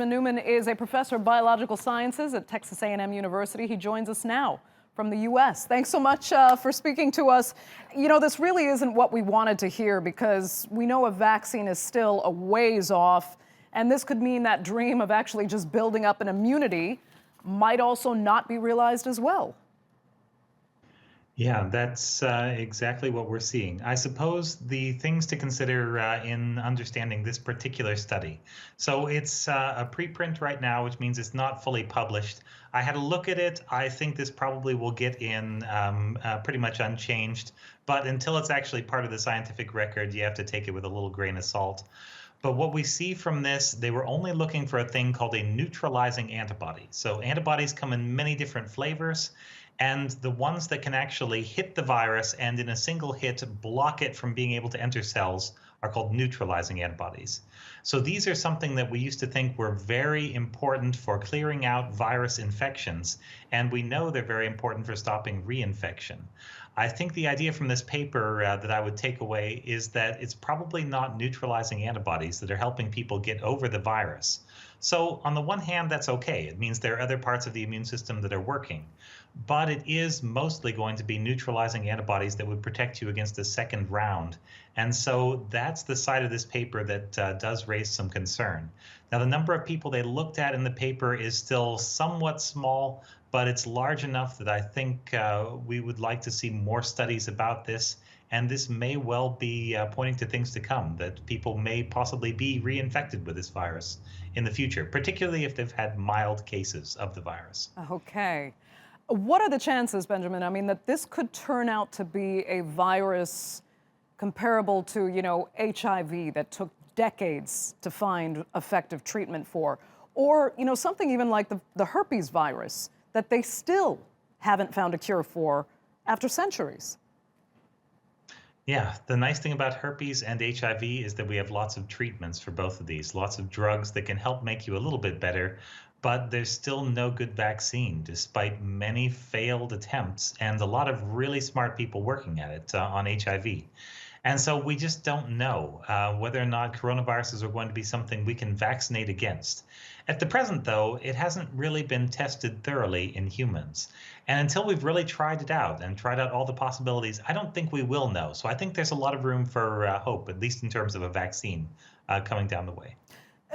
Benjamin Neuman is a professor of biological sciences at Texas A&M University. He joins us now from the U.S. Thanks so much for speaking to us. You know, this really isn't what we wanted to hear because we know a vaccine is still a ways off, and this could mean that dream of actually just building up an immunity might also not be realized as well. Yeah, that's exactly what we're seeing. I suppose the things to consider in understanding this particular study. So it's a preprint right now, which means it's not fully published. I had a look at it. I think this probably will get in pretty much unchanged. But until it's actually part of the scientific record, you have to take it with a little grain of salt. But what we see from this, they were only looking for a thing called a neutralizing antibody. So antibodies come in many different flavors. And the ones that can actually hit the virus and in a single hit block it from being able to enter cells are called neutralizing antibodies. So these are something that we used to think were very important for clearing out virus infections, and we know they're very important for stopping reinfection. I think the idea from this paper that I would take away is that it's probably not neutralizing antibodies that are helping people get over the virus. So on the one hand, that's okay. It means there are other parts of the immune system that are working. But it is mostly going to be neutralizing antibodies that would protect you against a second round. And so that's the side of this paper that does raise some concern. Now, the number of people they looked at in the paper is still somewhat small, but it's large enough that I think we would like to see more studies about this. And this may well be pointing to things to come, that people may possibly be reinfected with this virus in the future, particularly if they've had mild cases of the virus. Okay. What are the chances, Benjamin, I mean, that this could turn out to be a virus comparable to, you know, HIV that took decades to find effective treatment for? Or, you know, something even like the herpes virus that they still haven't found a cure for after centuries? Yeah, the nice thing about herpes and HIV is that we have lots of treatments for both of these, lots of drugs that can help make you a little bit better, but there's still no good vaccine despite many failed attempts and a lot of really smart people working at it on HIV. And so we just don't know whether or not coronaviruses are going to be something we can vaccinate against. At the present, though, it hasn't really been tested thoroughly in humans. And until we've really tried it out and tried out all the possibilities, I don't think we will know. So I think there's a lot of room for hope, at least in terms of a vaccine coming down the way.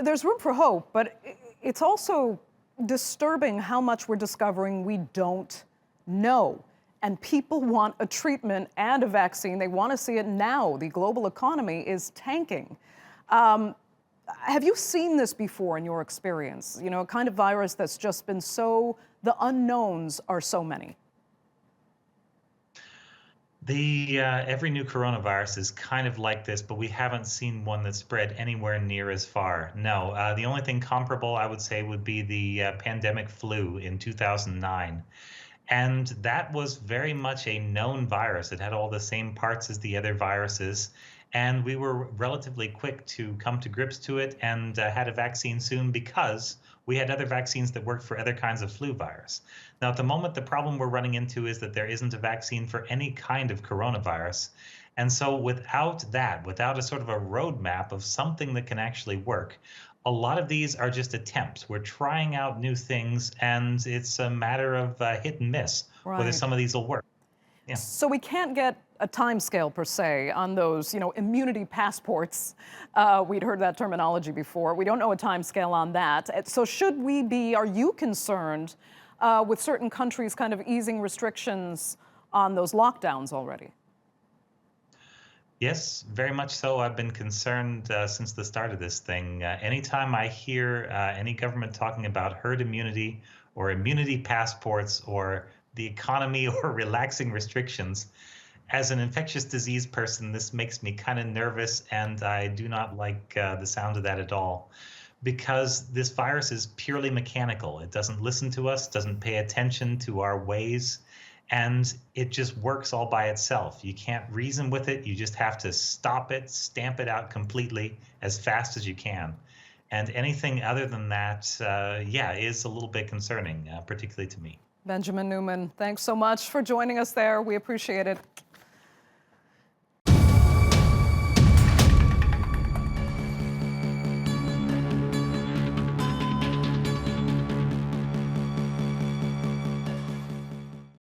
There's room for hope, but it's also disturbing how much we're discovering we don't know. And people want a treatment and a vaccine. They want to see it now. The global economy is tanking. Have you seen this before in your experience? You know, a kind of virus that's just been so, the unknowns are so many. Every new coronavirus is kind of like this, but we haven't seen one that spread anywhere near as far. No, the only thing comparable I would say would be the pandemic flu in 2009. And that was very much a known virus. It had all the same parts as the other viruses. And we were relatively quick to come to grips to it and had a vaccine soon because we had other vaccines that worked for other kinds of flu virus. Now, at the moment, the problem we're running into is that there isn't a vaccine for any kind of coronavirus. And so without that, without a sort of a roadmap of something that can actually work, a lot of these are just attempts. We're trying out new things, and it's a matter of hit and miss whether some of these will work. Yeah. So we can't get a time scale per se on those, you know, immunity passports. We'd heard that terminology before. We don't know a time scale on that. So should we be, are you concerned with certain countries kind of easing restrictions on those lockdowns already? Yes, very much so. I've been concerned since the start of this thing. Anytime I hear any government talking about herd immunity or immunity passports or the economy or relaxing restrictions, as an infectious disease person, this makes me kind of nervous, and I do not like the sound of that at all. Because this virus is purely mechanical. It doesn't listen to us, doesn't pay attention to our ways, and it just works all by itself. You can't reason with it. You just have to stop it, stamp it out completely as fast as you can. And anything other than that, yeah, is a little bit concerning, particularly to me. Benjamin Neuman, thanks so much for joining us there. We appreciate it.